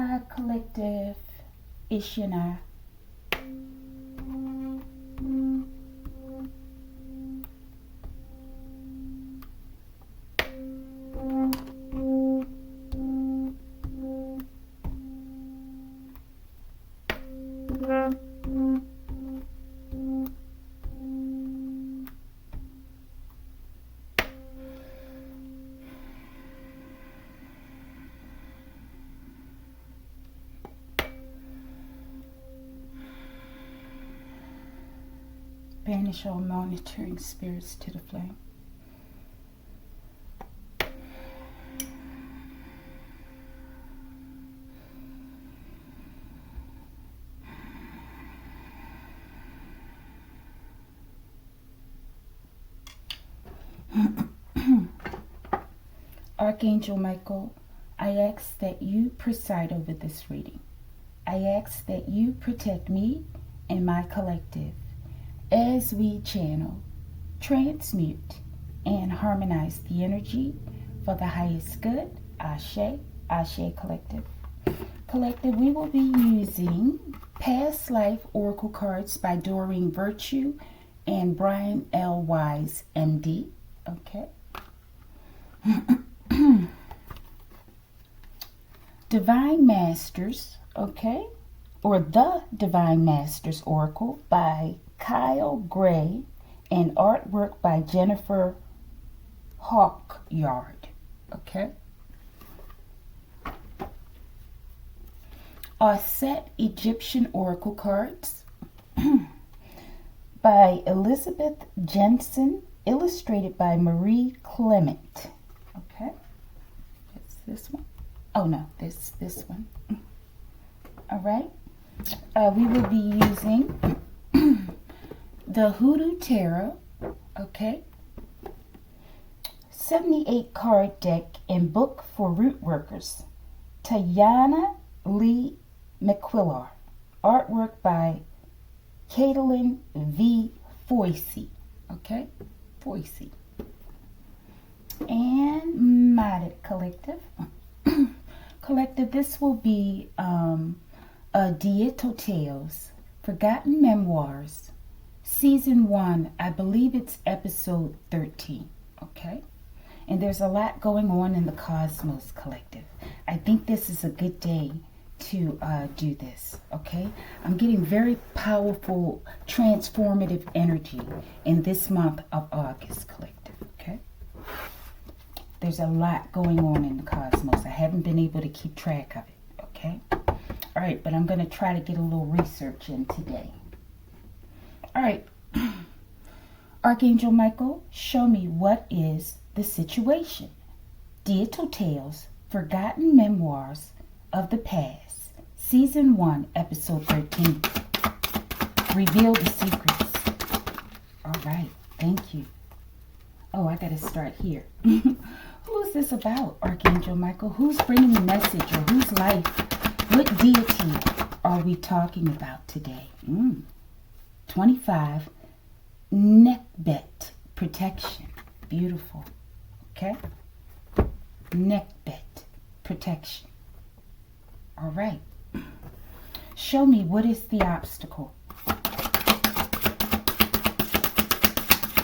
Fortified Collective, Ishina. Banish all monitoring spirits to the flame. Archangel Michael, I ask that you preside over this reading. I ask that you protect me and my collective as we channel, transmute, and harmonize the energy for the highest good. Ashe, Ashe Collective. Collective, we will be using Past Life Oracle cards by Doreen Virtue and Brian L. Wise, MD. Okay. Divine Masters, okay, or the Divine Masters Oracle by Kyle Gray and artwork by Jennifer Hawkyard, okay. Our set Egyptian Oracle cards by Elizabeth Jensen, illustrated by Marie Clement, okay. It's this one. Oh no, this one. All right. We will be using the Hoodoo Tarot, okay. 78 card deck and book for root workers. Tayana Lee McQuillar. Artwork by Caitlin V. Foisey, okay. Foisey. And Modded Collective. Collective, this will be Deital Tales, Forgotten Memoirs, Season 1, I believe it's episode 13, okay? And there's a lot going on in the Cosmos Collective. I think this is a good day to do this, okay? I'm getting very powerful, transformative energy in this month of August, Collective, okay? There's a lot going on in the cosmos. I haven't been able to keep track of it, okay? All right, but I'm going to try to get a little research in today. All right. Archangel Michael, show me what is the situation. Deital Tales, Forgotten Memoirs of the Past, Season 1, Episode 13. Reveal the secrets. All right, thank you. Oh, I got to start here. Who is this about, Archangel Michael? Who's bringing the message, or whose life? What deity are we talking about today? 25. Neckbet protection. Beautiful. Okay? Neckbet protection. All right. Show me, what is the obstacle?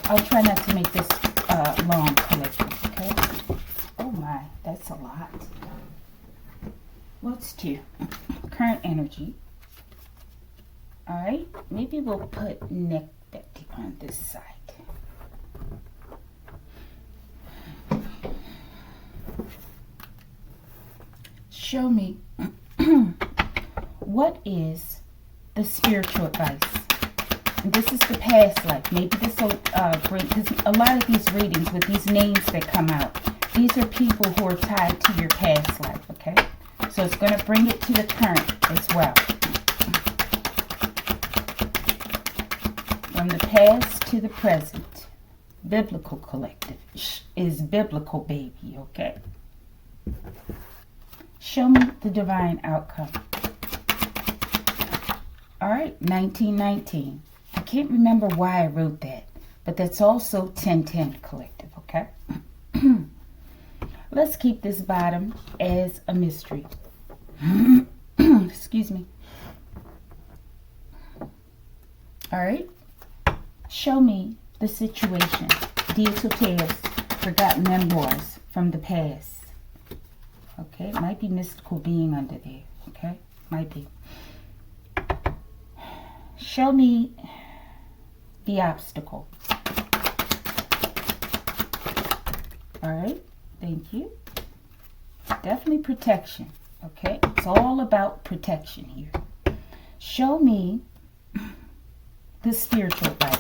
I'll try not to make this long, Collective, okay? Oh my, that's a lot. Let's do current energy. All right, maybe we'll put neck on this side. Show me what is the spiritual advice. This is the past life. Maybe this will bring, because a lot of these readings with these names that come out, these are people who are tied to your past life, okay? So it's going to bring it to the current as well. From the past to the present. Biblical Collective is biblical, baby, okay? Show me the divine outcome. All right, 1919. I can't remember why I wrote that, but that's also 1010 Collective, okay? Let's keep this bottom as a mystery. Excuse me. All right. Show me the situation. Deital tales, forgotten memoirs from the past. Okay, it might be mystical being under there. Okay, might be. Show me the obstacle. All right, thank you. Definitely protection. Okay, it's all about protection here. Show me the spiritual advice.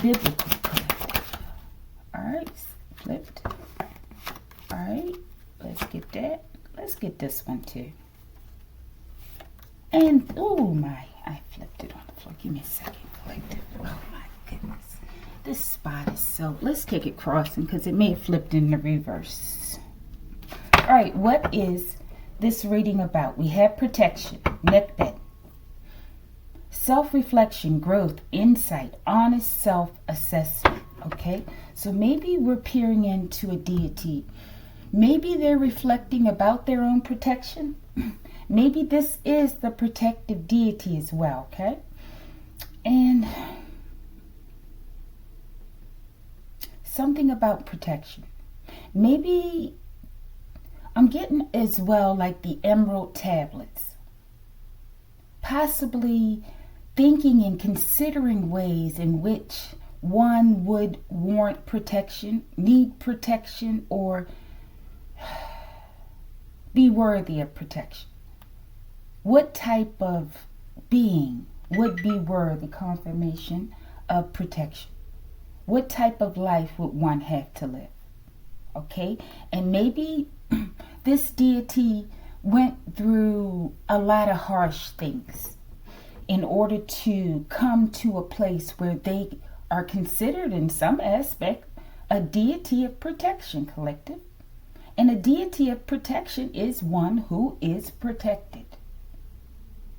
Biblical collective. Alright, flipped. Alright, let's get that. Let's get this one too. And, oh my, I flipped it on the floor. Give me a second, collective. Oh my goodness. This spot is so, let's take it crossing because it may have flipped in the reverse. Alright, what is this reading about? We have protection, nekbet. Self-reflection, growth, insight, honest self-assessment, okay? So maybe we're peering into a deity. Maybe they're reflecting about their own protection. Maybe this is the protective deity as well, okay? And something about protection. Maybe I'm getting as well like the emerald tablets. Possibly thinking and considering ways in which one would warrant protection, need protection, or be worthy of protection. What type of being would be worthy confirmation of protection? What type of life would one have to live? Okay, and maybe this deity went through a lot of harsh things in order to come to a place where they are considered in some aspect a deity of protection, collective. And a deity of protection is one who is protected.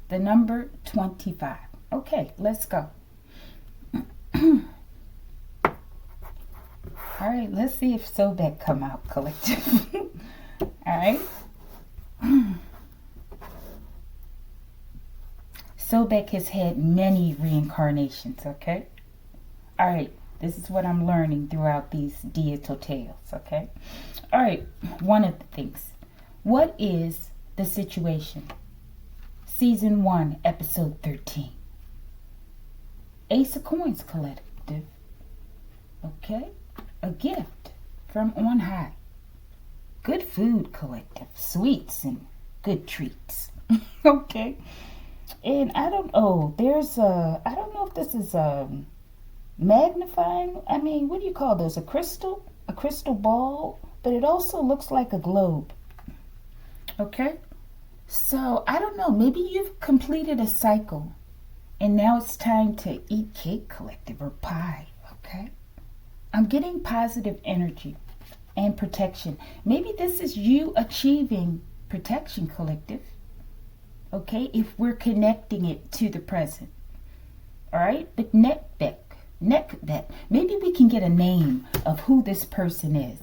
The number 25. Okay, let's go. All right, let's see if Sobek come out, collective. All right. Sobek has had many reincarnations, okay? All right, this is what I'm learning throughout these Deital tales, okay? All right, one of the things. What is the situation? Season 1, episode 13. Ace of Coins, collective. Okay? A gift from on high. Good food, collective. Sweets and good treats. Okay? And I don't know, I don't know if this is magnifying, I mean, what do you call those? A crystal ball, but it also looks like a globe. Okay? So, I don't know, maybe you've completed a cycle and now it's time to eat cake, collective, or pie. Okay? I'm getting positive energy and protection. Maybe this is you achieving protection, collective. Okay, if we're connecting it to the present. All right, but nekbet. Maybe we can get a name of who this person is.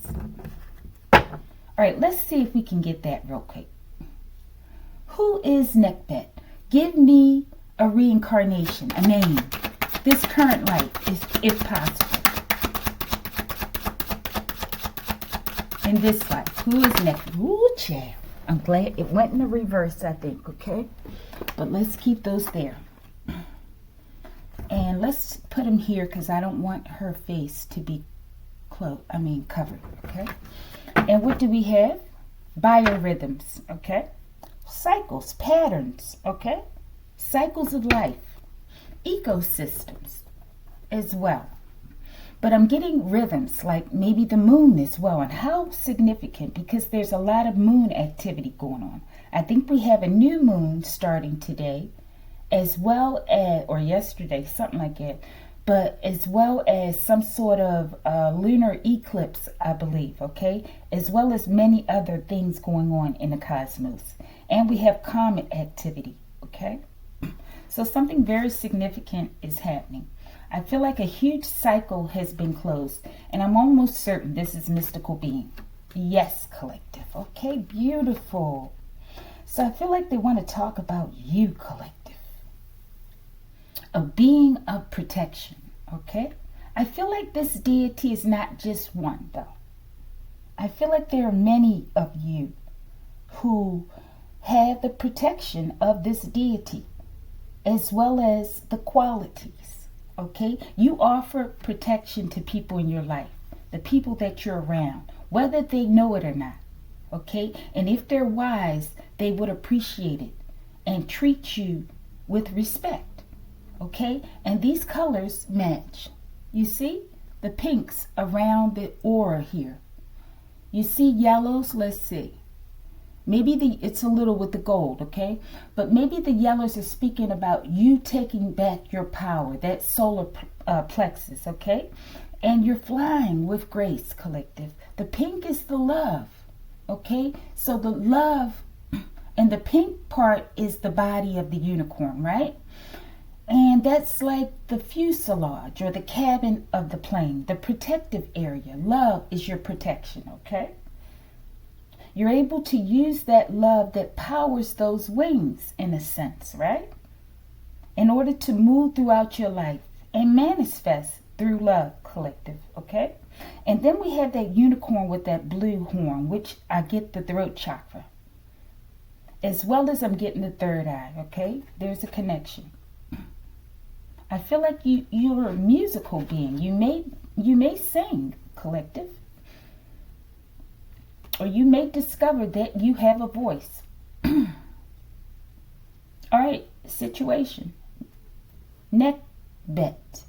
All right, let's see if we can get that real quick. Who is nekbet? Give me a reincarnation, a name. This current life, if possible. In this life, who is nekbet? Ooh, child. I'm glad it went in the reverse, I think, okay? But let's keep those there. And let's put them here because I don't want her face to be covered, okay? And what do we have? Biorhythms, okay? Cycles, patterns, okay? Cycles of life. Ecosystems as well. But I'm getting rhythms like maybe the moon as well. And how significant? Because there's a lot of moon activity going on. I think we have a new moon starting today, as well as, or yesterday, something like that. But as well as some sort of lunar eclipse, I believe, okay? As well as many other things going on in the cosmos. And we have comet activity, okay? So something very significant is happening. I feel like a huge cycle has been closed, and I'm almost certain this is mystical being. Yes, collective. Okay, beautiful. So I feel like they want to talk about you, collective. A being of protection, okay? I feel like this deity is not just one, though. I feel like there are many of you who have the protection of this deity, as well as the qualities, okay? You offer protection to people in your life, the people that you're around, whether they know it or not, okay? And if they're wise, they would appreciate it and treat you with respect, okay? And these colors match. You see the pinks around the aura here. You see yellows, let's see. Maybe it's a little with the gold, okay? But maybe the yellows are speaking about you taking back your power, that solar plexus, okay? And you're flying with grace, collective. The pink is the love, okay? So the love and the pink part is the body of the unicorn, right? And that's like the fuselage or the cabin of the plane, the protective area. Love is your protection, okay? You're able to use that love that powers those wings, in a sense, right? In order to move throughout your life and manifest through love, collective, okay? And then we have that unicorn with that blue horn, which I get the throat chakra. As well as I'm getting the third eye, okay? There's a connection. I feel like you're a musical being. You may sing, collective. Or you may discover that you have a voice. All right, situation. Neck bet.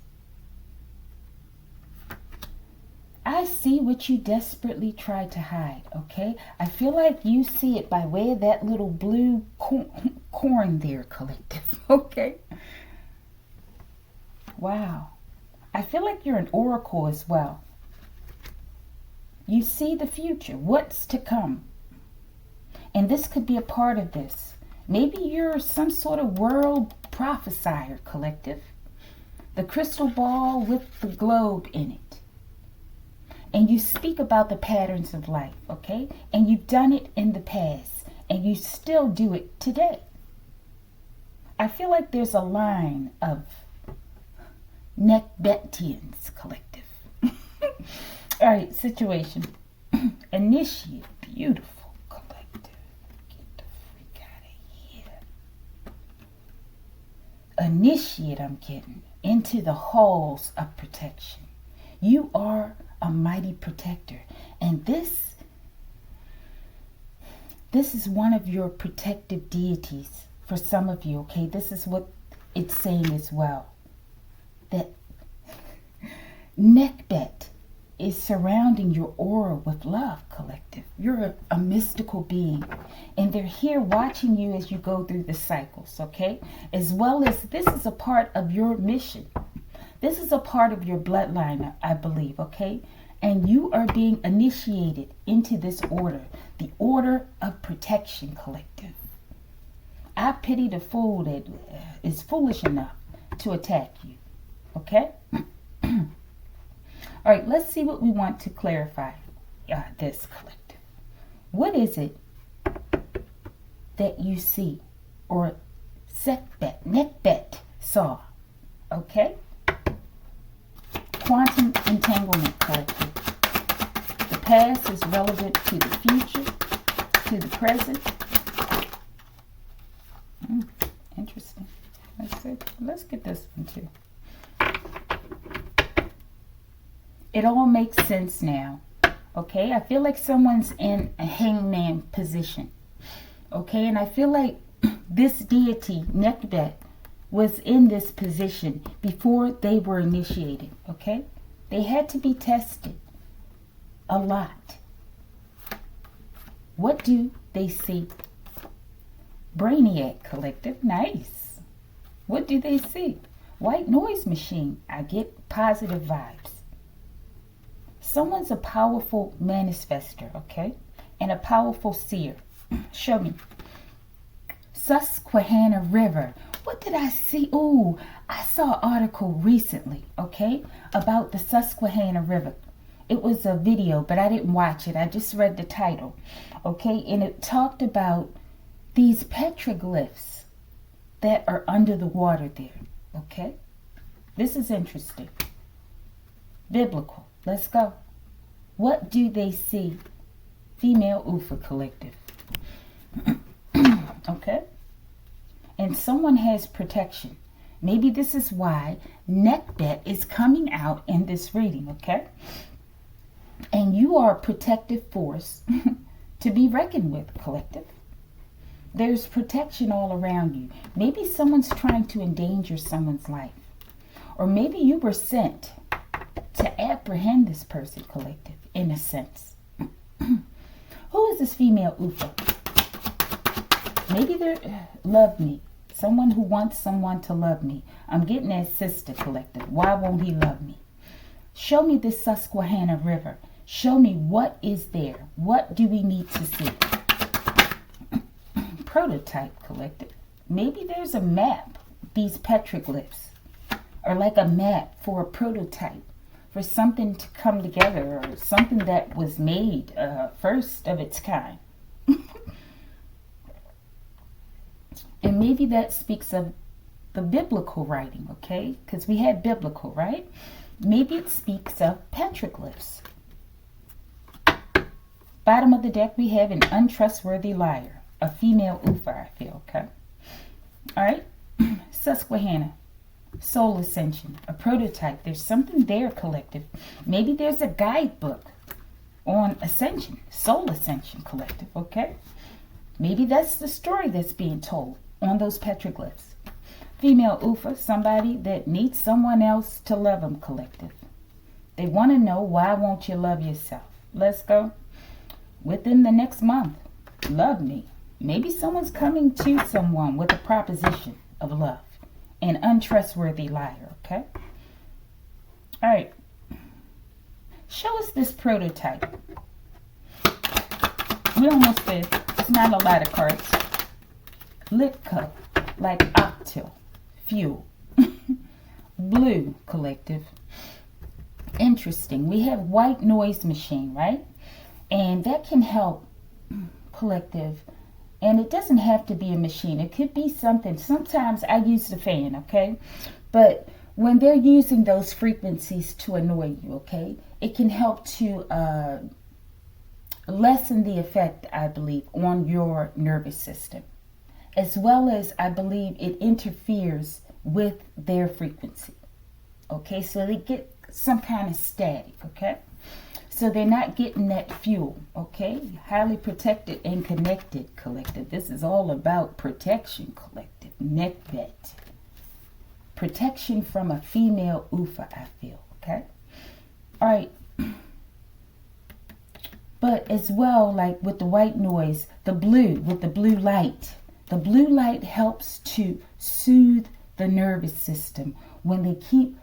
I see what you desperately try to hide, okay? I feel like you see it by way of that little blue corn there, collective, okay? Wow. I feel like you're an oracle as well. You see the future, what's to come. And this could be a part of this. Maybe you're some sort of world prophesier, collective. The crystal ball with the globe in it. And you speak about the patterns of life, okay? And you've done it in the past. And you still do it today. I feel like there's a line of Necbetians, collective. All right, situation. Initiate, beautiful, collective. Get the freak out of here. Initiate, I'm getting into the halls of protection. You are a mighty protector. And this is one of your protective deities for some of you, okay? This is what it's saying as well. That Necbet is surrounding your aura with love, collective. You're a mystical being. And they're here watching you as you go through the cycles, okay? As well as this is a part of your mission. This is a part of your bloodline, I believe, okay? And you are being initiated into this order. The order of protection, collective. I pity the fool that is foolish enough to attack you, okay? All right, let's see what we want to clarify this, collective. What is it that you see or Necbet saw, okay? Quantum entanglement, collective. The past is relevant to the future, to the present. Interesting. Let's get this one too. It all makes sense now, okay? I feel like someone's in a hangman position, okay? And I feel like this deity, Necbet, was in this position before they were initiated, okay? They had to be tested a lot. What do they see? Brainiac, collective, nice. What do they see? White noise machine, I get positive vibes. Someone's a powerful manifester, okay? And a powerful seer. Show me. Susquehanna River. What did I see? Ooh, I saw an article recently, okay? About the Susquehanna River. It was a video, but I didn't watch it. I just read the title, okay? And it talked about these petroglyphs that are under the water there. Okay? This is interesting. Biblical. Let's go. What do they see? Female Ufa collective. Okay? And someone has protection. Maybe this is why Nekbet is coming out in this reading, okay? And you are a protective force to be reckoned with, collective. There's protection all around you. Maybe someone's trying to endanger someone's life. Or maybe you were sent to apprehend this person, collective, in a sense. Who is this female Ufa? Maybe they're love me. Someone who wants someone to love me. I'm getting that sister, collective. Why won't he love me? Show me this Susquehanna River. Show me what is there. What do we need to see? Prototype, collective. Maybe there's a map. These petroglyphs are like a map for a prototype, for something to come together, or something that was made first of its kind. And maybe that speaks of the biblical writing, okay? Because we had biblical, right? Maybe it speaks of petroglyphs. Bottom of the deck, we have an untrustworthy liar. A female Ufa, I feel, okay? All right? Susquehanna. Soul Ascension. A prototype. There's something there, collective. Maybe there's a guidebook on Ascension. Soul Ascension, collective, okay? Maybe that's the story that's being told on those petroglyphs. Female Ufa, somebody that needs someone else to love them, collective. They want to know, why won't you love yourself? Let's go. Within the next month, love me. Maybe someone's coming to someone with a proposition of love. An untrustworthy liar, okay? All right. Show us this prototype. We're almost there. It's not a lot of cards. Lit cup, like octil, fuel. Blue, collective. Interesting. We have white noise machine, right? And that can help, collective. And it doesn't have to be a machine. It could be something. Sometimes I use the fan, okay? But when they're using those frequencies to annoy you, okay, it can help to lessen the effect, I believe, on your nervous system. As well as, I believe, it interferes with their frequency. Okay, so they get some kind of static, okay? So they're not getting that fuel, okay? Highly protected and connected, collective. This is all about protection, collective. Nekbet. Protection from a female Ufa, I feel, okay? All right. But as well, like with the white noise, the blue, with the blue light. The blue light helps to soothe the nervous system when they keep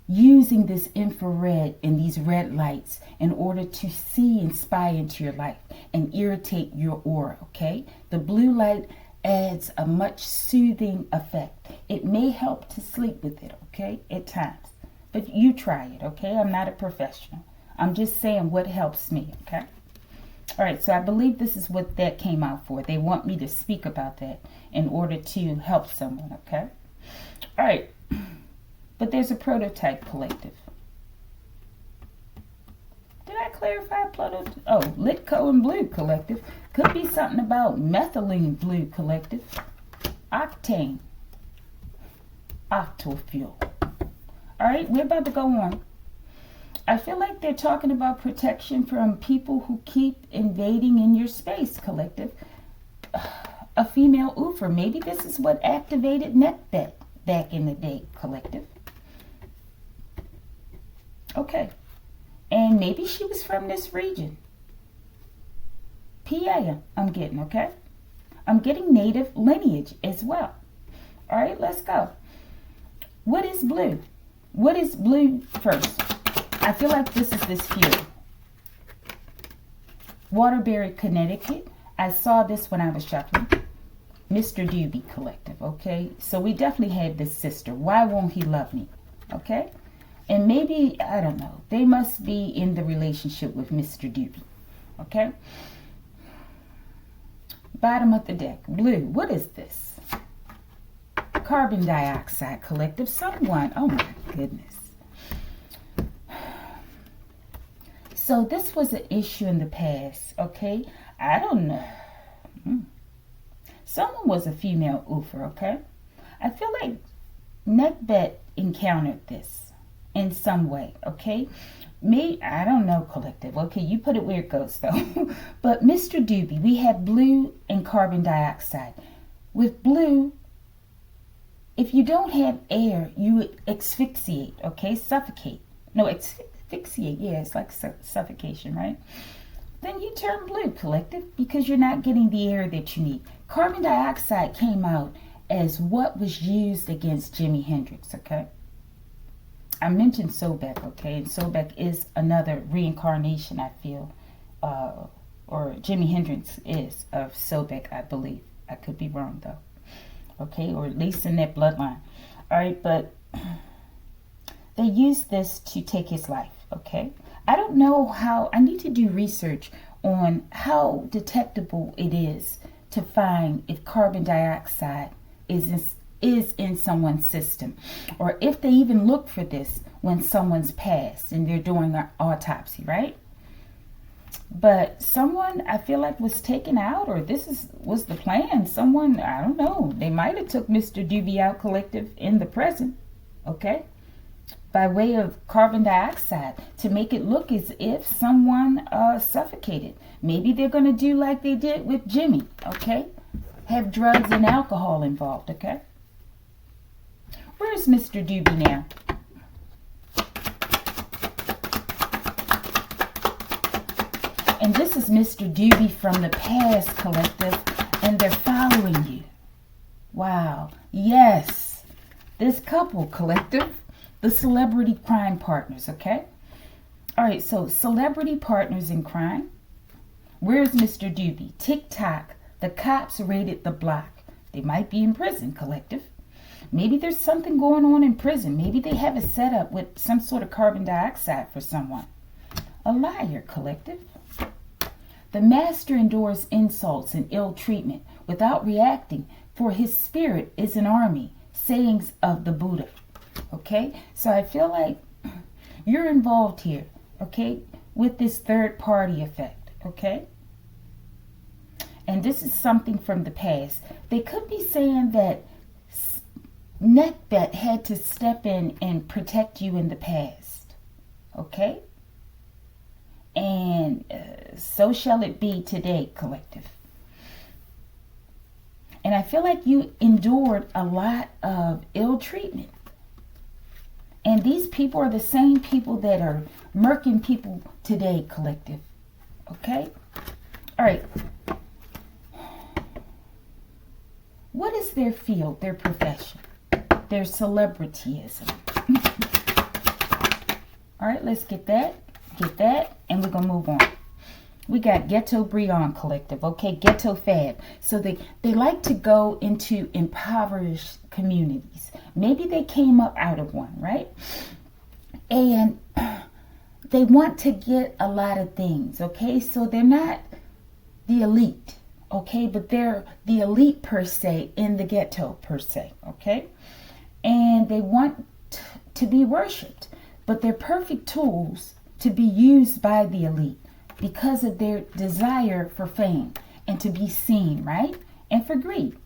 using this infrared and these red lights in order to see and spy into your life and irritate your aura, okay? The blue light adds a much soothing effect. It may help to sleep with it, okay, at times. But you try it, okay? I'm not a professional. I'm just saying what helps me, okay? All right, so I believe this is what that came out for. They want me to speak about that in order to help someone, okay? All right. But there's a prototype, collective. Did I clarify prototype? Oh, Litco and blue, collective. Could be something about methylene blue, collective. Octane. Octal fuel. All right, we're about to go on. I feel like they're talking about protection from people who keep invading in your space, collective. A female Ufa. Maybe this is what activated Nekbet back in the day, collective. Okay. And maybe she was from this region. PA, I'm getting, okay? I'm getting native lineage as well. All right, let's go. What is blue? What is blue first? I feel like this is this fuel. Waterbury, Connecticut. I saw this when I was shopping. Mr. Doobie collective, okay? So we definitely have this sister. Why won't he love me? Okay? And maybe, I don't know, they must be in the relationship with Mr. Doobie. Okay? Bottom of the deck. Blue. What is this? Carbon dioxide collective. Someone. Oh my goodness. So this was an issue in the past. Okay. I don't know. Someone was a female oofer. Okay. I feel like Neckbet encountered this in some way. Okay. Me, I don't know, collective. Okay, you put it where it goes, though. But Mr. Doobie, we have blue and carbon dioxide. With blue, if you don't have air, you would asphyxiate, okay? Suffocate. No, asphyxiate, yeah, it's like suffocation, right? Then you turn blue, collective, because you're not getting the air that you need. Carbon dioxide came out as what was used against Jimi Hendrix, okay? I mentioned Sobek, okay, and Sobek is another reincarnation, I feel, or Jimi Hendrix is of Sobek, I believe. I could be wrong, though, okay, or at least in that bloodline. All right, but they used this to take his life, okay? I don't know how, I need to do research on how detectable it is to find if carbon dioxide is in someone's system, or if they even look for this when someone's passed and they're doing an autopsy, right? But someone, I feel like, was taken out, or was the plan. Someone, I don't know, they might have took Mr. Doobie out, collective, in the present, okay, by way of carbon dioxide to make it look as if someone suffocated. Maybe they're going to do like they did with Jimmy, okay, have drugs and alcohol involved, okay? Where's Mr. Doobie now? And this is Mr. Doobie from the past, collective, and they're following you. Wow. Yes. This couple, collective, the celebrity crime partners, okay? All right, so celebrity partners in crime. Where's Mr. Doobie? TikTok. The cops raided the block. They might be in prison, collective. Maybe there's something going on in prison. Maybe they have a setup with some sort of carbon dioxide for someone. A liar, collective. The master endures insults and ill treatment without reacting, for his spirit is an army. Sayings of the Buddha. Okay? So I feel like you're involved here, okay, with this third party effect, okay? And this is something from the past. They could be saying that Neckbet had to step in and protect you in the past, okay? And so shall it be today, collective. And I feel like you endured a lot of ill treatment. And these people are the same people that are murking people today, collective, okay? All right. What is their field, their profession? Their celebrityism. All right, let's get that, and we're going to move on. We got Ghetto Brion Collective, okay, Ghetto Fab. So they like to go into impoverished communities. Maybe they came up out of one, right? And they want to get a lot of things, okay? So they're not the elite, okay? But they're the elite per se in the ghetto per se, okay? And they want to be worshipped, but they're perfect tools to be used by the elite because of their desire for fame and to be seen, right? And for greed.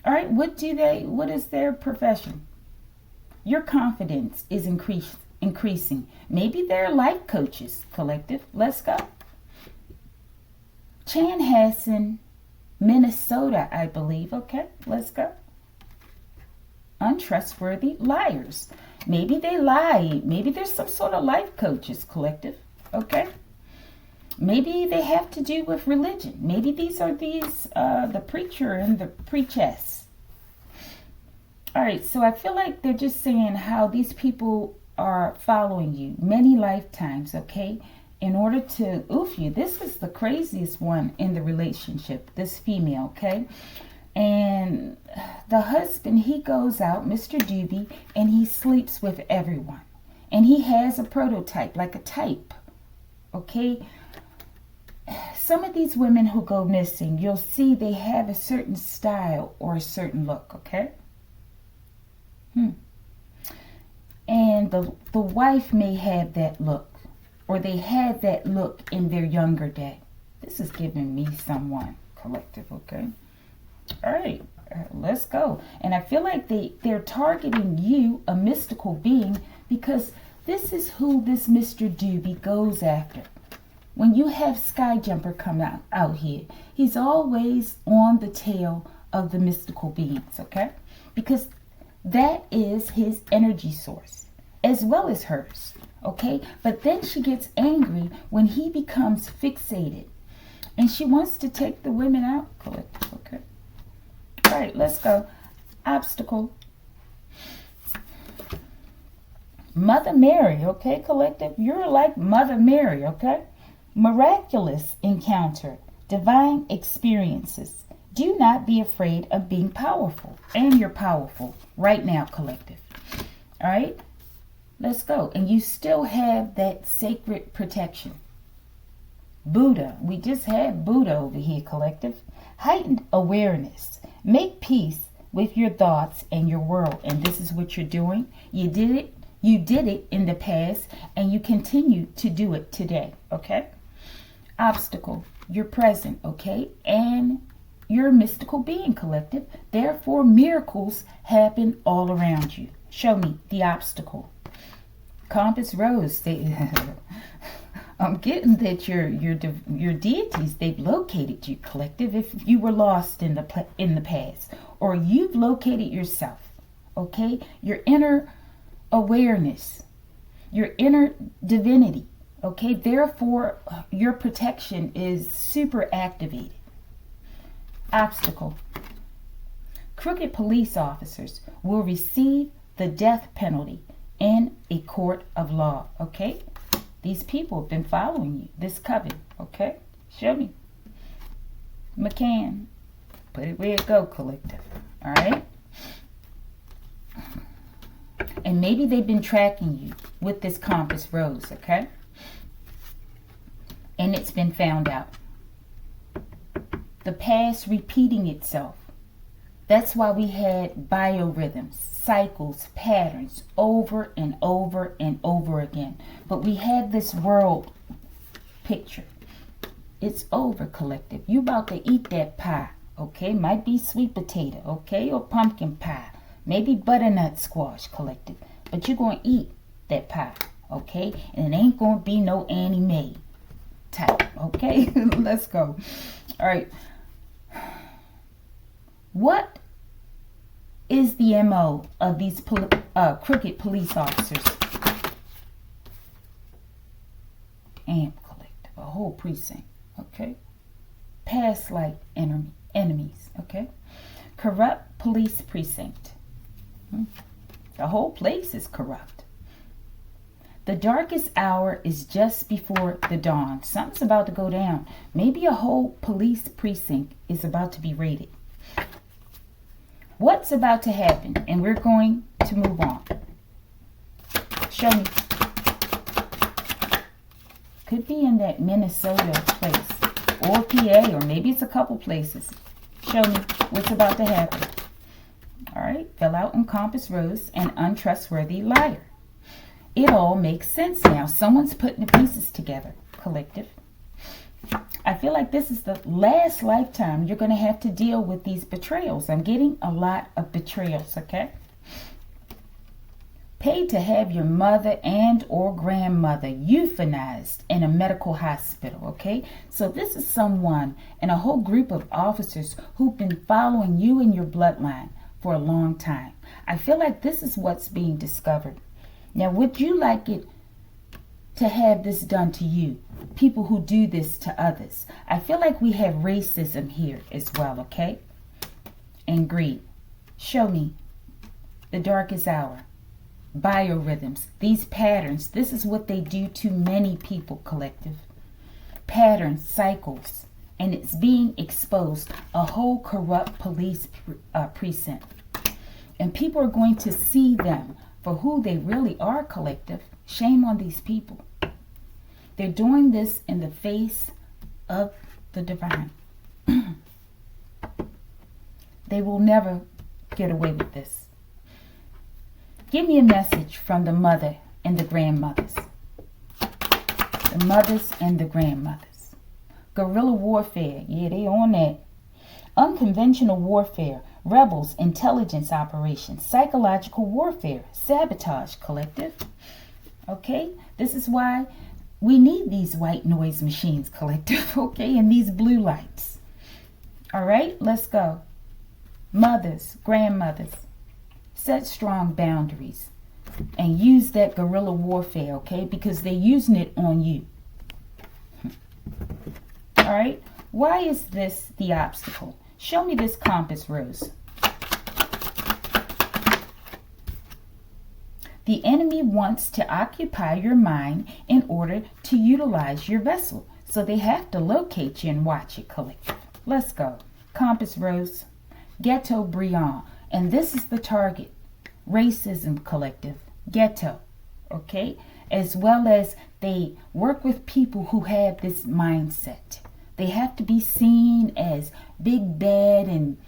All right, what is their profession? Your confidence is increasing. Maybe they're life coaches, collective. Let's go. Chanhassen, Minnesota, I believe. Okay, let's go. Untrustworthy liars. Maybe they lie. Maybe there's some sort of life coaches, collective. Okay. Maybe they have to do with religion. Maybe these are the preacher and the preachess. All right, so I feel like they're just saying how these people are following you many lifetimes, okay, in order to oof you. This is the craziest one in the relationship, this female, okay? And the husband, he goes out, Mr. Doobie, and he sleeps with everyone. And he has a prototype, like a type, okay? some of these women who go missing, you'll see they have a certain style or a certain look, okay? And the wife may have that look, or they had that look in their younger day. This is giving me someone, collective, okay? All right, let's go. And I feel like they're targeting you, a mystical being, because this is who this Mr. Doobie goes after. When you have Skyjumper come out here, he's always on the tail of the mystical beings, okay? Because that is his energy source, as well as hers, okay? But then she gets angry when he becomes fixated, and she wants to take the women out, collective, okay? All right, let's go. Obstacle. Mother Mary, okay, collective? You're like Mother Mary, okay? Miraculous encounter, divine experiences. Do not be afraid of being powerful. And you're powerful right now, collective. All right? Let's go. And you still have that sacred protection. Buddha. We just had Buddha over here, collective. Heightened awareness. Make peace with your thoughts and your world. And this is what you're doing. You did it. You did it in the past, and you continue to do it today, okay? Obstacle, you're present, okay? And you're a mystical being, collective. Therefore, miracles happen all around you. Show me the obstacle. Compass rose. I'm getting that your deities, they've located you, collective. If you were lost in the past, or you've located yourself, okay? Your inner awareness, your inner divinity, okay? Therefore, your protection is super activated. Obstacle. Crooked police officers will receive the death penalty in a court of law, okay? These people have been following you, this coven, okay? Show me. McCann. Put it where it go, collective, all right? And maybe they've been tracking you with this compass rose, okay? And it's been found out. The past repeating itself. That's why we had biorhythms, cycles, patterns, over and over and over again. But we had this world picture. It's over, collective. You about to eat that pie, okay? Might be sweet potato, okay? Or pumpkin pie. Maybe butternut squash, collective. But you're going to eat that pie, okay? And it ain't going to be no Annie Mae type, okay? Let's go. All right. What is the MO of these crooked police officers? Damn, collective. A whole precinct, okay? Past life enemies, okay? Corrupt police precinct. The whole place is corrupt. The darkest hour is just before the dawn. Something's about to go down. Maybe a whole police precinct is about to be raided. What's about to happen? And we're going to move on. Show me. Could be in that Minnesota place. Or PA, or maybe it's a couple places. Show me what's about to happen. All right, fill out in compass rose, an untrustworthy liar. It all makes sense now. Someone's putting the pieces together, collective. I feel like this is the last lifetime you're going to have to deal with these betrayals. I'm getting a lot of betrayals, okay? Paid to have your mother and or grandmother euthanized in a medical hospital, okay? So this is someone and a whole group of officers who've been following you and your bloodline for a long time. I feel like this is what's being discovered. Now, would you like it to have this done to you? People who do this to others. I feel like we have racism here as well, okay? And greed. Show me the darkest hour. Biorhythms. These patterns. This is what they do to many people, collective. Patterns, cycles. And it's being exposed. A whole corrupt police precinct. And people are going to see them for who they really are, collective. Shame on these people. They're doing this in the face of the divine. They will never get away with this. Give me a message from the mother and the grandmothers. The mothers and the grandmothers. Guerrilla warfare. Yeah, they on that. Unconventional warfare. Rebels, intelligence operations, psychological warfare, sabotage, collective. Okay, this is why we need these white noise machines, collective, okay, and these blue lights. All right, let's go. Mothers, grandmothers, set strong boundaries and use that guerrilla warfare, okay, because they're using it on you. All right, why is this the obstacle? Show me this compass rose. The enemy wants to occupy your mind in order to utilize your vessel. So they have to locate you and watch it, collective. Let's go. Compass rose. Ghetto Briand. And this is the target. Racism, collective. Ghetto. Okay? As well as they work with people who have this mindset. They have to be seen as big, bad, and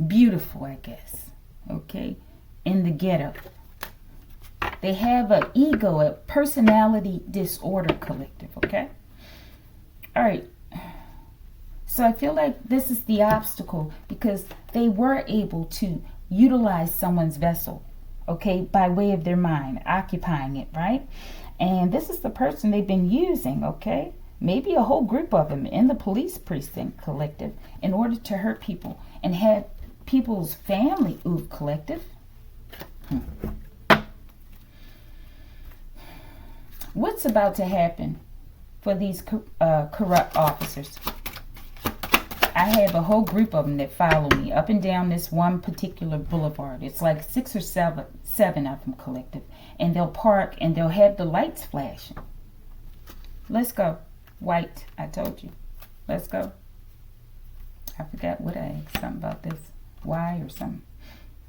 beautiful, I guess. Okay? In the ghetto. They have an ego, a personality disorder, collective, okay? All right. So I feel like this is the obstacle because they were able to utilize someone's vessel, okay, by way of their mind, occupying it, right? And this is the person they've been using, okay? Maybe a whole group of them in the police precinct, collective, in order to hurt people and have people's family, collective. What's about to happen for these corrupt officers? I have a whole group of them that follow me up and down this one particular boulevard. It's like 6 or 7 of them, collective. And they'll park and they'll have the lights flashing. Let's go. White, I told you. Let's go. I forgot what I asked. Something about this. Y or something.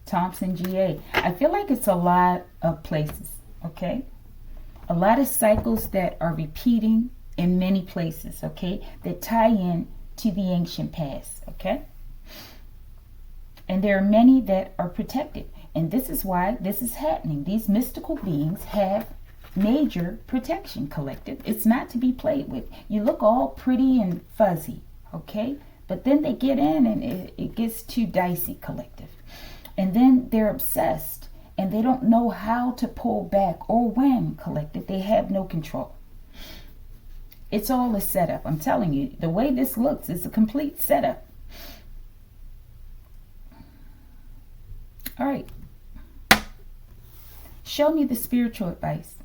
Thompson, GA. I feel like it's a lot of places, okay? A lot of cycles that are repeating in many places, okay, that tie in to the ancient past, okay? And there are many that are protected. And this is why this is happening. These mystical beings have major protection, collective. It's not to be played with. You look all pretty and fuzzy, okay? But then they get in and it gets too dicey, collective. And then they're obsessed. And they don't know how to pull back or when, collective. They have no control. It's all a setup. I'm telling you, the way this looks is a complete setup. All right. Show me the spiritual advice.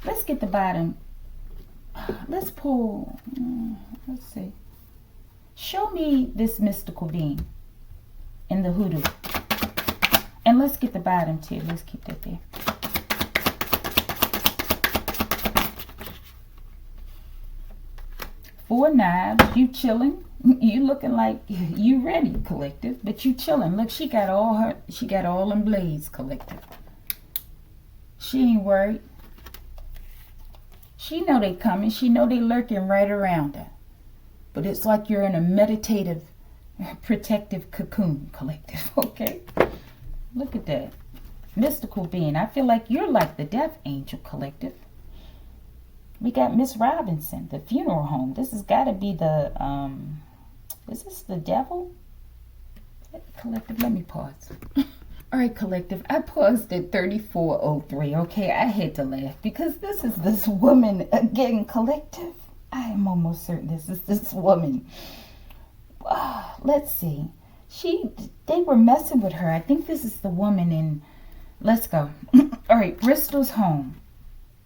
Let's get the bottom. Let's pull. Let's see. Show me this mystical being in the hoodoo. And let's get the bottom too. Let's keep that there. Four knives. You chilling. You looking like you ready, collective. But you chilling. Look, she got all them blades, collective. She ain't worried. She know they coming. She know they lurking right around her. But it's like you're in a meditative, protective cocoon, collective. Okay? Look at that. Mystical being. I feel like you're like the death angel, collective. We got Miss Robinson, the funeral home. This has got to be the, is this the devil? Collective, let me pause. All right, collective, I paused at 3403, okay? I had to laugh because this is this woman again, collective. I am almost certain this is this woman. Let's see. They were messing with her. I think this is the woman in, let's go. All right, Bristol's home.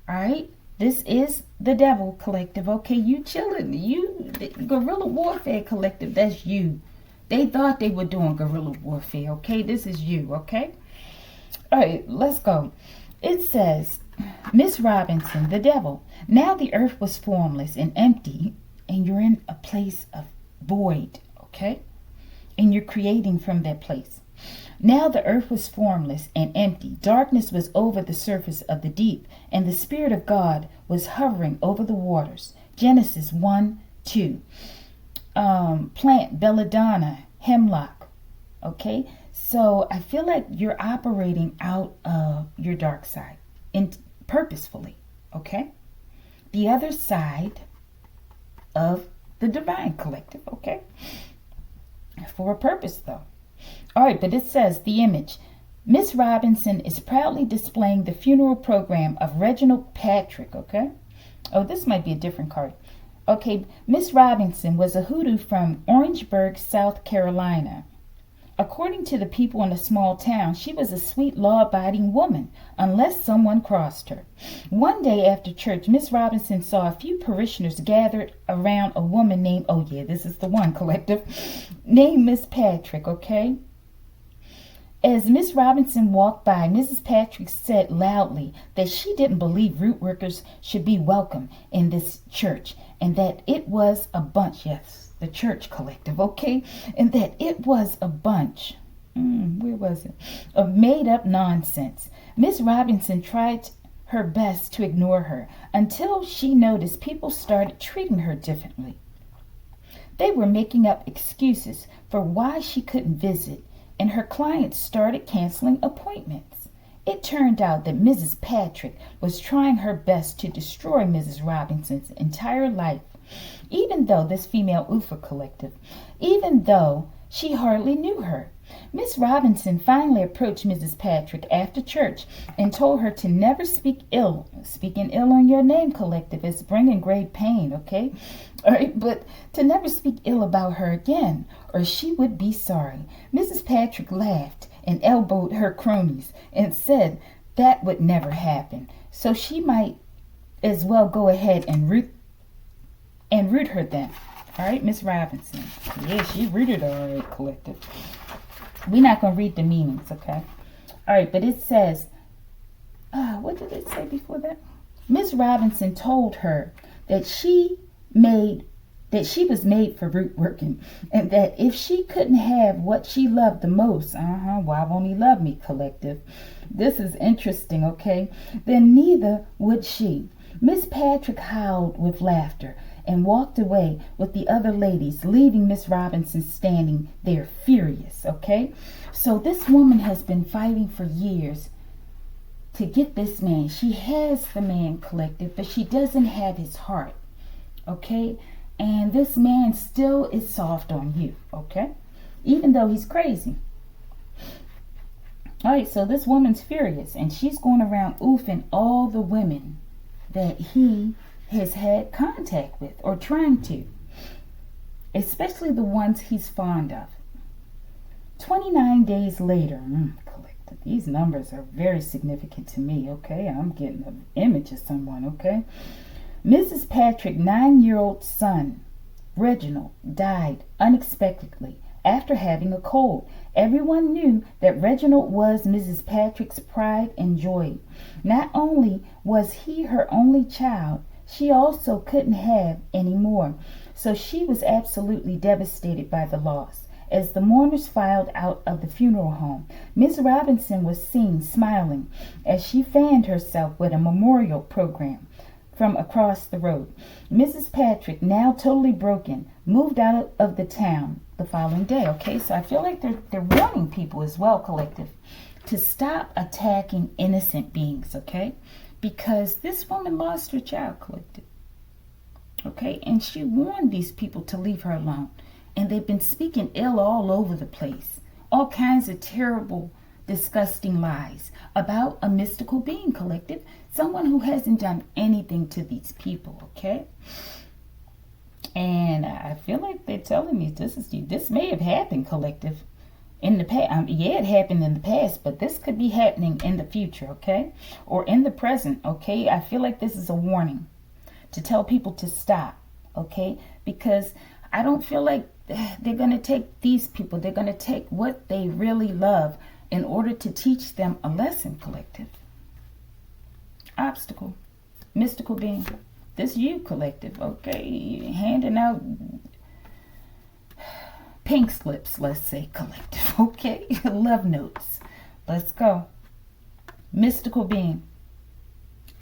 All right, this is the devil, collective. Okay, you chilling. You, guerrilla warfare, collective, that's you. They thought they were doing guerrilla warfare, okay? This is you, okay? All right, let's go. It says, Miss Robinson, the devil. Now the earth was formless and empty, and you're in a place of void, okay? And you're creating from that place. Now the earth was formless and empty. Darkness was over the surface of the deep, and the Spirit of God was hovering over the waters. Genesis 1:2. plant belladonna, hemlock. Okay, so I feel like you're operating out of your dark side and purposefully. Okay, the other side of the divine collective. Okay, for a purpose though. All right, but it says the image. Miss Robinson is proudly displaying the funeral program of Reginald Patrick. Okay. Oh, this might be a different card. Okay, Miss Robinson was a hoodoo from Orangeburg, South Carolina. According to the people in the small town, she was a sweet, law-abiding woman, unless someone crossed her. One day after church, Miss Robinson saw a few parishioners gathered around a woman named, oh yeah, this is the one collective, named Miss Patrick, okay? As Miss Robinson walked by, Mrs. Patrick said loudly that she didn't believe root workers should be welcome in this church, and that it was a bunch, yes, the church collective, okay? And that it was a bunch, where was it? Of made-up nonsense. Miss Robinson tried her best to ignore her until she noticed people started treating her differently. They were making up excuses for why she couldn't visit, and her clients started canceling appointments. It turned out that Mrs. Patrick was trying her best to destroy Mrs. Robinson's entire life, even though this female UFA collective, even though she hardly knew her. Miss Robinson finally approached Mrs. Patrick after church and told her to never speak ill. Speaking ill on your name, collective, is bringing great pain, okay? All right, but to never speak ill about her again, or she would be sorry. Mrs. Patrick laughed and elbowed her cronies and said that would never happen, so she might as well go ahead and root her then. All right, Miss Robinson. Yeah, she rooted her, all right, collective. We're not going to read the meanings, okay? All right, but it says, what did it say before that? Miss Robinson told her that she was made for root working, and that if she couldn't have what she loved the most, why won't he love me, collective? This is interesting, okay? Then neither would she. Miss Patrick howled with laughter and walked away with the other ladies, leaving Miss Robinson standing there furious, okay? So this woman has been fighting for years to get this man. She has the man, collective, but she doesn't have his heart, okay? And this man still is soft on you, okay? Even though he's crazy. All right, so this woman's furious, and she's going around oofing all the women that he has had contact with, or trying to, especially the ones he's fond of. 29 days later, collective, these numbers are very significant to me, okay? I'm getting an image of someone, okay? Mrs. Patrick's 9-year-old son, Reginald, died unexpectedly after having a cold. Everyone knew that Reginald was Mrs. Patrick's pride and joy. Not only was he her only child, she also couldn't have any more, so she was absolutely devastated by the loss. As the mourners filed out of the funeral home, Miss Robinson was seen smiling as she fanned herself with a memorial program from across the road. Mrs. Patrick, now totally broken, moved out of the town the following day. Okay, so I feel like they're warning people as well, collective, to stop attacking innocent beings, okay? Because this woman lost her child, collective. Okay, and she warned these people to leave her alone. And they've been speaking ill all over the place. All kinds of terrible, disgusting lies about a mystical being, collective. Someone who hasn't done anything to these people, okay? And I feel like they're telling me this may have happened, collective, in the past. Yeah, it happened in the past, but this could be happening in the future, okay? Or in the present, okay? I feel like this is a warning to tell people to stop, okay? Because I don't feel like they're going to take these people, they're going to take what they really love in order to teach them a lesson, collective. Obstacle, mystical being. This you, collective, okay? Handing out pink slips, let's say, collective, okay? Love notes. Let's go. Mystical being.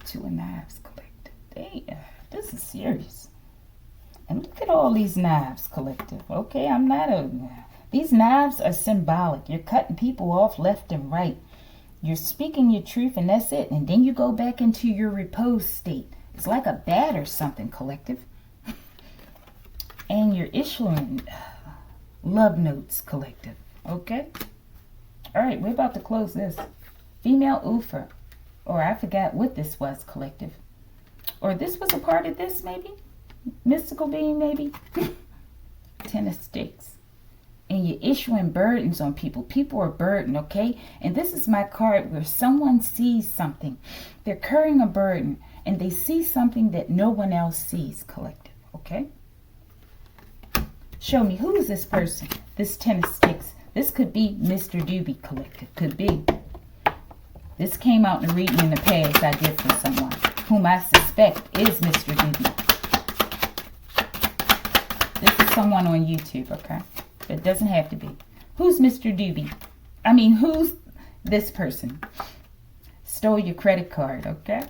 2 of Knives, collective. This is serious. And look at all these knives, collective. Okay, I'm not a... These knives are symbolic. You're cutting people off left and right. You're speaking your truth, and that's it. And then you go back into your repose state. It's like a bat or something, collective. And you're issuing love notes, collective. Okay? All right, we're about to close this. Female Ufer. Or I forgot what this was, collective. Or this was a part of this, maybe? Mystical being, maybe? Ten of Sticks. And you're issuing burdens on people. People are burdened, okay? And this is my card where someone sees something. They're carrying a burden. And they see something that no one else sees, collective, okay? Show me, who is this person? This Ten of Sticks. This could be Mr. Doobie, collective. Could be. This came out in a reading in the past I did for someone, whom I suspect is Mr. Doobie. This is someone on YouTube, okay? It doesn't have to be. Who's Mr. Doobie? I mean, who's this person? Stole your credit card, okay?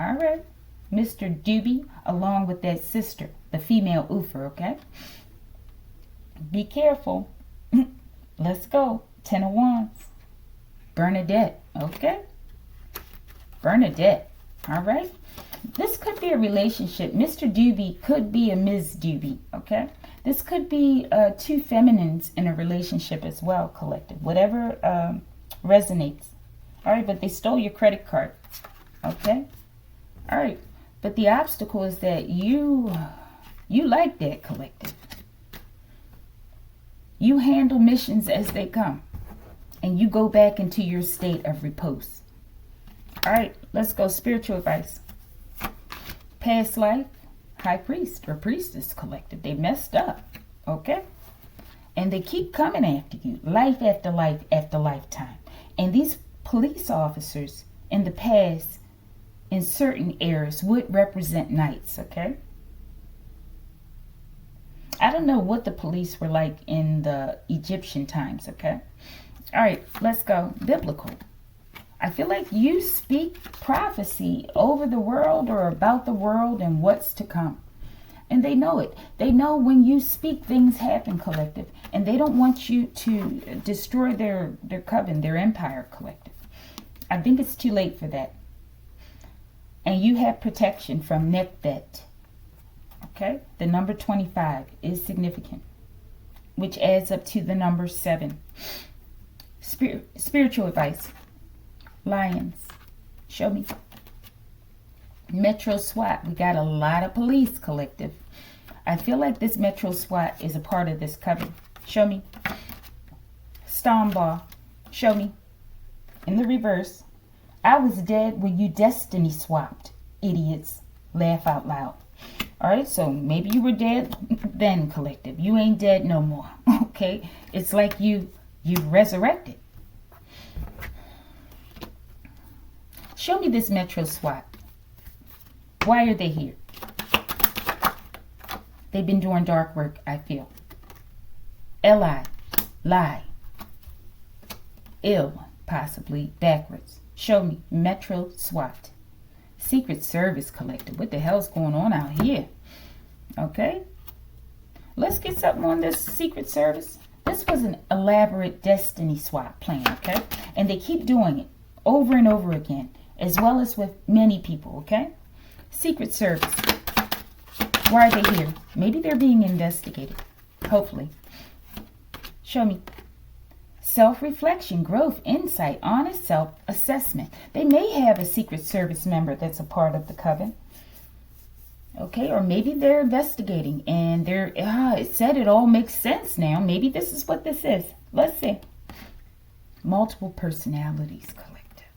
All right. Mr. Doobie, along with that sister, the female Ufer, okay? Be careful. Let's go. Ten of Wands. Bernadette, okay? Bernadette, all right? This could be a relationship. Mr. Doobie could be a Ms. Doobie, okay? This could be two feminines in a relationship as well, collective. Whatever resonates. All right, but they stole your credit card, okay? All right, but the obstacle is that you like that, collective. You handle missions as they come. And you go back into your state of repose. All right, let's go. Spiritual advice. Past life, high priest or priestess, collective. They messed up, okay? And they keep coming after you, life after life after lifetime. And these police officers in the past, in certain eras, would represent knights, okay? I don't know what the police were like in the Egyptian times, okay? All right, let's go. Biblical. I feel like you speak prophecy over the world or about the world and what's to come. And they know it. They know when you speak, things happen, collective. And they don't want you to destroy their coven, their empire, collective. I think it's too late for that. And you have protection from Nekbet. Okay? The number 25 is significant, which adds up to the number 7. Spiritual advice. Lions. Show me. Metro SWAT. We got a lot of police, collective. I feel like this Metro SWAT is a part of this coven. Show me. Stombaugh. Show me. In the reverse. I was dead when you destiny swapped. Idiots. Laugh out loud. Alright, so maybe you were dead then, collective. You ain't dead no more. Okay? It's like you resurrected. Show me this Metro SWAT. Why are they here? They've been doing dark work, I feel. Li, lie. Ill, possibly backwards. Show me Metro SWAT. Secret Service collective. What the hell's going on out here? Okay. Let's get something on this Secret Service. This was an elaborate destiny swap plan, okay? And they keep doing it over and over again, as well as with many people, okay? Secret Service. Why are they here? Maybe they're being investigated. Hopefully. Show me. Self-reflection, growth, insight, honest self-assessment. They may have a Secret Service member that's a part of the coven. Okay, or maybe they're investigating and it said it all makes sense now. Maybe this is what this is. Let's see. Multiple personalities collective.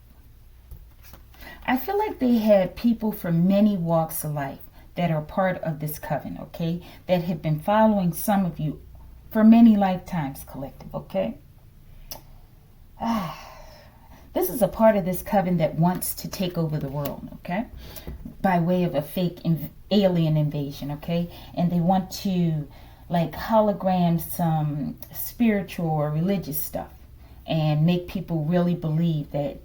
I feel like they had people from many walks of life that are part of this coven, okay? That have been following some of you for many lifetimes collective, okay? This is a part of this coven that wants to take over the world, okay? By way of a fake alien invasion, okay? And they want to, like, hologram some spiritual or religious stuff and make people really believe that,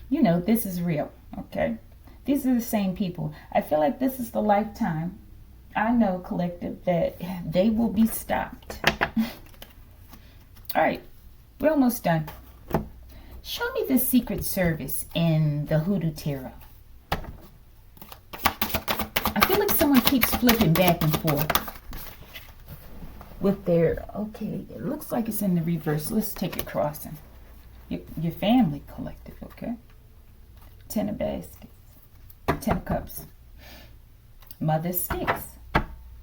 you know, this is real, okay? These are the same people. I feel like this is the lifetime I know, collective, that they will be stopped. All right, we're almost done. Show me the Secret Service in the Hoodoo Tarot. I feel like someone keeps flipping back and forth with their, okay, it looks like it's in the reverse. Let's take it crossing. Your family, collective, okay? 10 of baskets, 10 of cups, Mother of Sticks,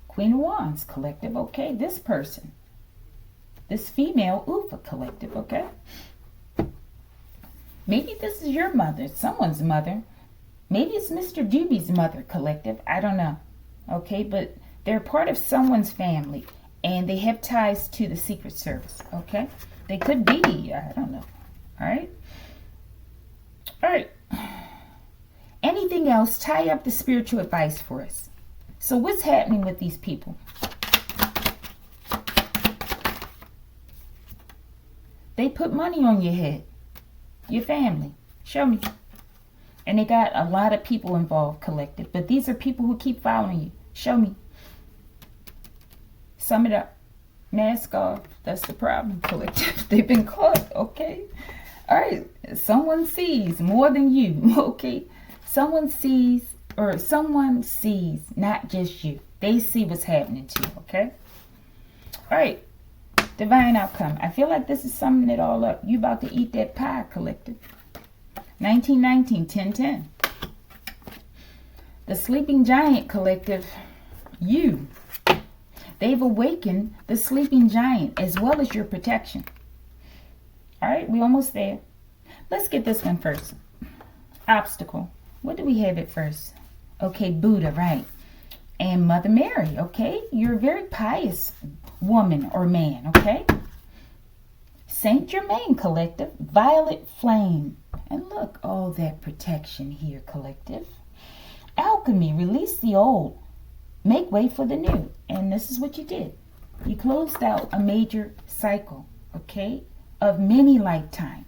Queen of Wands, collective, okay? This person, this female, Ufa, collective, okay? Maybe this is your mother, someone's mother. Maybe it's Mr. Doobie's mother, collective. I don't know, okay? But they're part of someone's family, and they have ties to the Secret Service, okay? They could be, I don't know, all right? All right. Anything else? Tie up the spiritual advice for us. So what's happening with these people? They put money on your head. Your family. Show me. And they got a lot of people involved, collective. But these are people who keep following you. Show me. Sum it up. Mask off. That's the problem, collective. They've been caught, okay? All right. Someone sees more than you, okay? Someone sees, not just you. They see what's happening to you, okay? All right. Divine outcome. I feel like this is summing it all up. You about to eat that pie, collective. 1919, 1010. The sleeping giant, collective. You. They've awakened the sleeping giant as well as your protection. All right, we're almost there. Let's get this one first. Obstacle. What do we have at first? Okay, Buddha, right. And Mother Mary, okay? You're a very pious woman or man, okay? Saint Germain, collective. Violet flame. And look, all that protection here, collective. Alchemy, release the old. Make way for the new. And this is what you did. You closed out a major cycle, okay, of many lifetimes.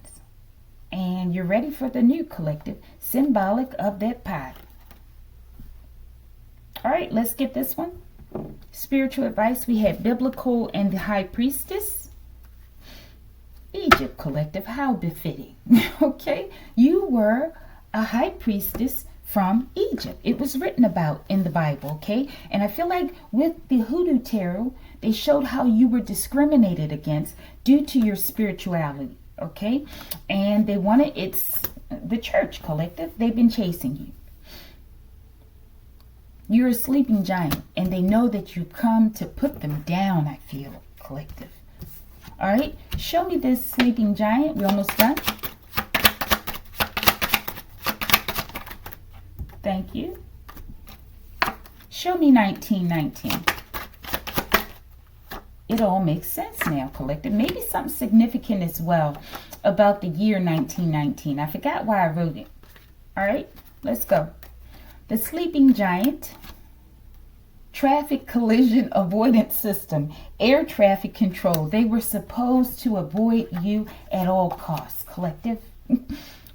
And you're ready for the new, collective, symbolic of that pie. All right, let's get this one. Spiritual advice. We have biblical and the high priestess. Egypt, collective. How befitting. Okay, you were a high priestess from Egypt. It was written about in the Bible, okay? And I feel like with the Hoodoo Tarot, they showed how you were discriminated against due to your spirituality, okay? And they wanted, it's the church, collective. They've been chasing you. You're a sleeping giant, and they know that you come to put them down, I feel, collective. All right, show me this sleeping giant. We're almost done. Thank you. Show me 1919. It all makes sense now, collective. Maybe something significant as well about the year 1919. I forgot why I wrote it. All right, let's go. The sleeping giant, traffic collision avoidance system, air traffic control. They were supposed to avoid you at all costs, collective.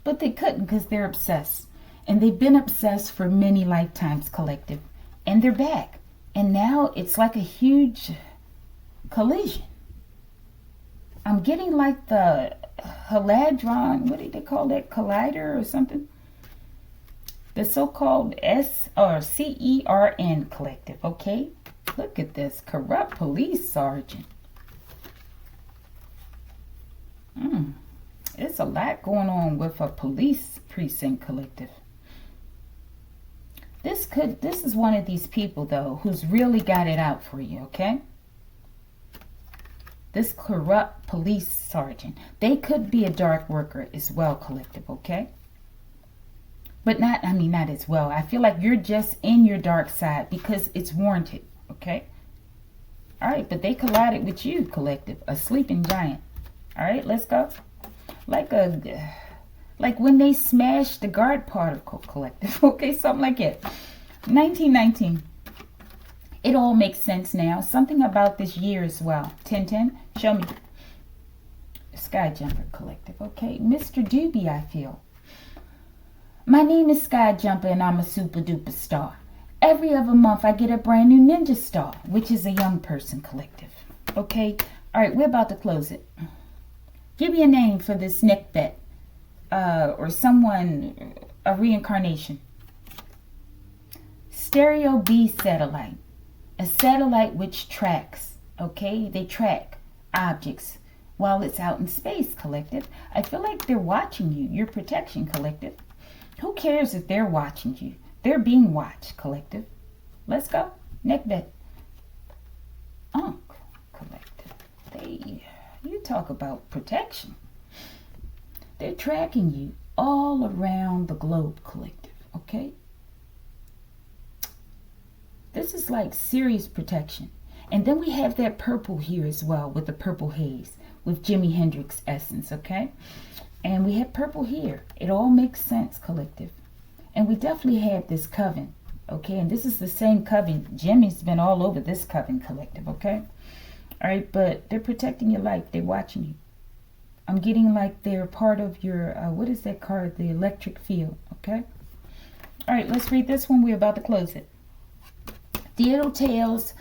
But they couldn't because they're obsessed. And they've been obsessed for many lifetimes, collective. And they're back. And now it's like a huge collision. I'm getting like the Haladron, what do they call that? Collider or something? The so-called CERN collective, okay? Look at this. Corrupt police sergeant. There's a lot going on with a police precinct collective. This is one of these people, though, who's really got it out for you, okay? This corrupt police sergeant. They could be a dark worker as well, collective, okay? But not as well. I feel like you're just in your dark side because it's warranted, okay? All right, but they collided with you, collective. A sleeping giant. All right, let's go. Like when they smashed the guard particle, collective. Okay, something like it. 1919. It all makes sense now. Something about this year as well. 1010. Show me. Sky Jumper collective. Okay, Mr. Doobie, I feel. My name is Sky Jumper and I'm a super duper star. Every other month, I get a brand new ninja star, which is a young person collective. Okay? All right, we're about to close it. Give me a name for this neck bet. Or someone, a reincarnation. Stereo B satellite. A satellite which tracks. Okay? They track objects while it's out in space, collective. I feel like they're watching you. Your protection, collective. Who cares if they're watching you? They're being watched, collective. Let's go. Neck bet. Collective. You talk about protection. They're tracking you all around the globe, collective. Okay? This is like serious protection. And then we have that purple here as well with the purple haze with Jimi Hendrix essence, okay? And we have purple here. It all makes sense, collective. And we definitely have this coven, okay? And this is the same coven. Jimmy's been all over this coven, collective, okay? All right, but they're protecting your life. They're watching you. I'm getting like they're part of your, what is that card? The electric field, okay? All right, let's read this one. We're about to close it. Deital Tales,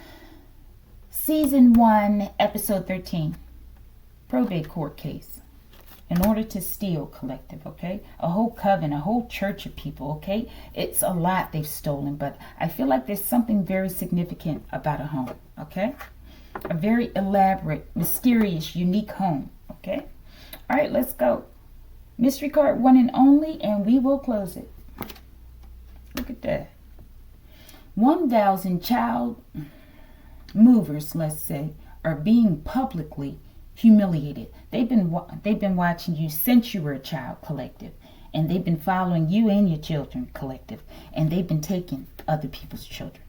Season 1, Episode 13. Probate court case. In order to steal, collective, okay? A whole coven, a whole church of people, okay? It's a lot they've stolen, but I feel like there's something very significant about a home, okay? A very elaborate, mysterious, unique home, okay? All right, let's go. Mystery card 1 and only, and we will close it. Look at that. 1,000 child movers, let's say, are being publicly humiliated. They've been watching you since you were a child, collective, and they've been following you and your children, collective, and they've been taking other people's children.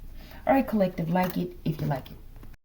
All right, collective, like it if you like it.